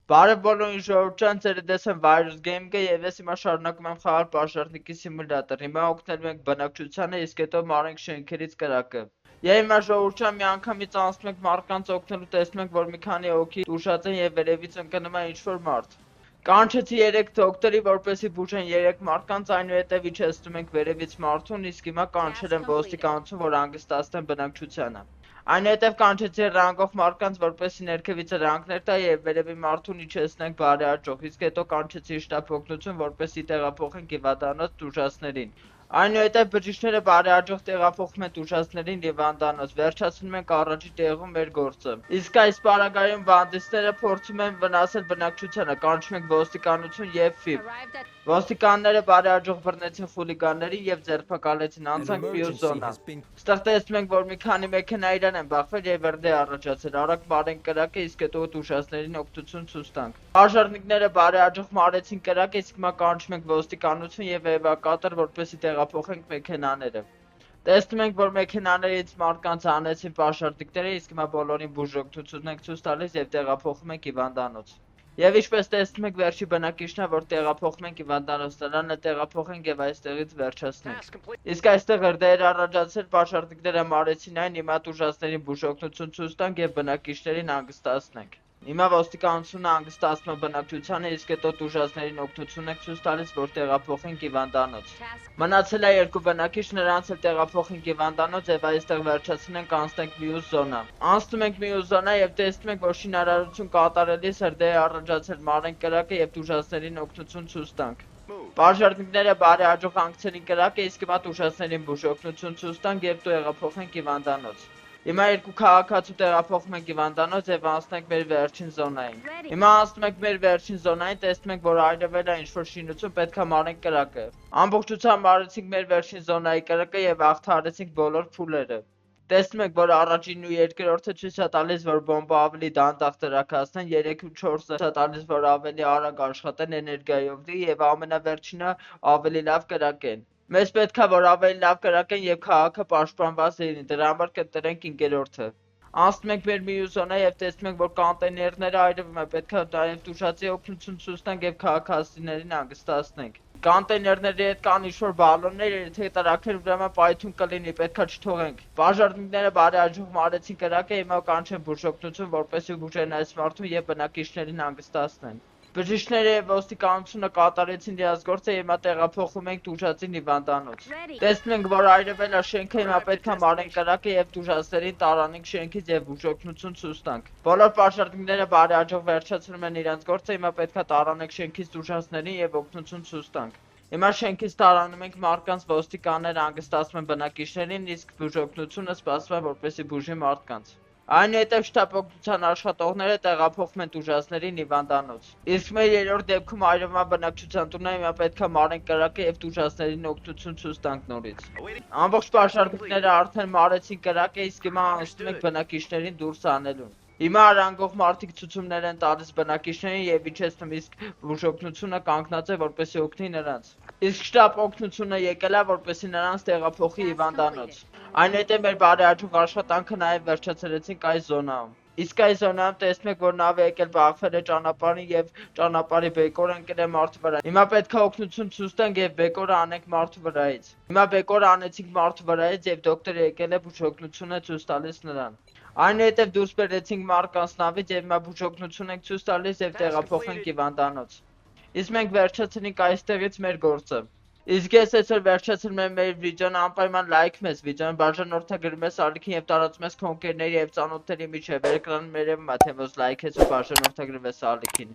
Բարև բոլորին ժողովուրդ ձեր դես եմ Virus Game-ը եւ ես հիմա շարունակում եմ խաղալ Պաշարնիկի սիմուլյատոր։ Հիմա օգնելու ենք բնակչությանը, իսկ հետո մարենք շենքերից կրակը։ Եվ հիմա ժողովուրդ մի անգամից անցնում ենք մարդկանց օգնելու, տեսնում ենք, որ մի քանի հոգի ուշած են եւ վերևից ընկնում է ինչ-որ մարդ։ Կանչեցի 3 դոկտորի, որպեսզի բուժեն 3 մարդկանց, այնուհետև իջեցնում ենք վերևից մարդուն, իսկ հիմա կանչել եմ ոստիկանություն, որ հանգստացնեն բնակչությանը։ Այնուհետև կանչեցի ռանգով մարդկանց, որպեսզի ներքևից ռանգներ տա եւ վերևի մարդուն իջեցնենք բարեհաճող, իսկ հետո կանչեցի շտապ օգնություն, որպեսզի տեղափոխենք հիվանդանոց տուժածներին։ Այնուհետև բժիշկները բարեհաճող տեղափոխում են տուժածներին հիվանդանոց, վերջացնում ենք առաջի տեղում մեր գործը։ Իսկ այս պարագայում բանդիտները փորձում են վնասել բնակչությանը, կանչում ենք ոստիկանություն եւ ՖԻԲ։ Ոստիկանները բարեհաճող բռնեցին խուլիգաններին եւ ձերբակալեցին, անցանք մյուս զոնա։ Ստեղ տեսնում ենք, որ մի քանի մեքենա իրար են բախվել եւ վերդե առաջացել, արագ մարենք կրակը, իսկ հետո տուժածներին օգնություն ցույց տանք։ Պաշարնիկները բարեհաճող մարեցին կրակը, իսկ հիմա կանչում ենք ոստիկանություն եւ էվակուատոր, որպեսզի տեղափոխենք մեքենաները։ Տեսնում ենք, որ մեքենաներից մարդկանց հանեցին պաշարնիկները, իսկ հիմա բոլորին բուժօգնություն ենք ցույց տալիս եւ տեղափոխում ենք հիվանդանոց։ Եվ ինչպես տեսնում եք, վերջի բնակիչն է, որ տեղափոխում ենք հիվանդանոց, նրան տեղափոխենք եւ այստեղից վերջացնենք։ Իսկ այստեղ հրդեհեր առաջացել, պաշարնիկները մարեցին այն, հիմա տուժածներին բուժօգնություն ցույց տանք եւ բնակիչներին հանգստացնենք։ Հիմա ոստիկանությունը հանգստացնում է բնակչությանը, իսկ հետո տուժածներին օգնություն ենք ցույց տալիս, որ տեղափոխենք հիվանդանոց։ Մնացել է 2 բնակիչ, նրանց էլ տեղափոխենք հիվանդանոց եւ այստեղ վերջացնենք, անցնենք մյուս զոնա։ Անցնում ենք մյուս զոնա եւ տեսնում ենք, որ շինարարություն կատարելիս հրդեհ է առաջացել, մարենք կրակը եւ տուժածներին օգնություն ցույց տանք։ Պաշարնիկները բարեհաճող հանգցրին կրակը, իսկ հիմա տուժածներին բուժօգնություն ցույց տանք եւ տեղափոխենք հիվանդանոց։ Հիմա 2 քաղաքացու տեղափոխում ենք հիվանդանոց եւ անցնենք մեր վերջին զոնային։ Հիմա անցնում ենք մեր վերջին զոնային, տեսնում ենք, որ այրվել է ինչ-որ շինություն, պետք է մարենք կրակը։ Ամբողջությամբ մարեցինք մեր վերջին զոնայի կրակը եւ աղթարեցինք բոլոր փուլերը։ Տեսնում եք, որ առաջինն ու երկրորդը ցույց է տալիս, որ բոմբը ավելի դանդաղ տրաքացնեն, 3 ու 4-ը ցույց է տալիս, որ ավելի արագ աշխատեն էներգիայով եւ ամենավերջինը ավելի լավ կրակեն։ Մեզ պետք է որ ավելի լավ կրակեն եւ քաղաքը պաշտպանված լինի, դրա համար կընտրենք 5-րդը։ Անցնում ենք մեր մյուս զոնա եւ տեսնում ենք, որ կոնտեյներները այրվում են, պետք է նաեւ տուժածի օգնություն ցույց տանք եւ քաղաքացիներին հանգստացնենք։ Կոնտեյներների հետ կան ինչ-որ բալոններ, եթե տրաքեր ուրեմն պայթուն կլինի, պետք է չթողենք։ Պաշարնիկները բարեհաճող մարեցին կրակը, հիմա կանչեն բուժօգնություն, որպեսզի բուժեն այս մարդուն եւ բնակիչներին հանգստացնեն։ Բժիշկները եւ ոստիկանությունը կատարեցին իրենց գործը եւ հիմա տեղափոխում ենք տուժածին հիվանդանոց։ Տեսնում ենք, որ այրվել է շենքը, հիմա պետք է մարենք կրակը եւ տուժածներին տարանենք շենքից եւ բուժօգնություն ցույց տանք։ Բոլոր պաշարնիկները բարեհաճող վերջացնում են իրենց գործը, հիմա պետք է տարանենք շենքից տուժածներին եւ օգնություն ցույց տանք։ Հիմա շենքից տարանում ենք մարդկանց, ոստիկանները հանգստացնում են բնակիչներին, իսկ բուժօգնությունը սպասվում է, որպեսզի բուժի մարդկանց։ Այնուհետև շտապ օգնության աշխատողները տեղափոխում են տուժածներին հիվանդանոց։ Իսկ մեր 3-րդ դեպքում այրվա բնակչության տունը, հիմա պետք է մարենք կրակը եւ տուժածներին օգնություն ցույց տանք նորից։ Ամբողջ պաշարնիկները արդեն մարեցին կրակը, իսկ հիմա անցնում ենք բնակիչներին դուրս անելուն։ Հիմա արանգող մարդիկ ցուցումներ են տալիս բնակիչներին եւ իջեցնում, իսկ բուժօգնությունը կանգնած է, որպեսզի օգնի նրանց։ Իսկ շտապ օգնությունը եկել է, որպեսզի նրանց տեղափոխի հիվանդանոց։ Այնուհետև մեր բարեհաճող աշխատանքը նաեւ վերջացրեցինք այս զոնայում։ Իսկ այս զոնայում տեսնում եք, որ նավը եկել բախվել է ճանապարհին եւ ճանապարհի բեկորը ընկել է մարդու վրա։ Հիմա պետք է օգնություն ցույց տանք եւ բեկորը անենք մարդու վրայից։ Հիմա բեկորը անեցինք մարդու վրայից եւ դոկտորը եկել է բուժօգնությունը ցույց տալիս նրան։ Այնուհետև դուրս բերեցինք մարդկանց նավից եւ հիմա բուժօգնություն ենք ցույց տալիս եւ տեղափոխենք հիվանդանոց։ Իսկ մենք վերջացրինք այստեղից մեր գործը։ Իսկ ես այսօր վերջացնում եմ մեր վիդեոն, անպայման լայք մեզ վիդեոն, բաժանորդագրում ես ալիքին եւ տարածում ես քո ընկերների եւ ծանոթների միջեւ, էկրանը մերևում է, թե ոս լայքես ու բաժանորդագրում ես ալիքին։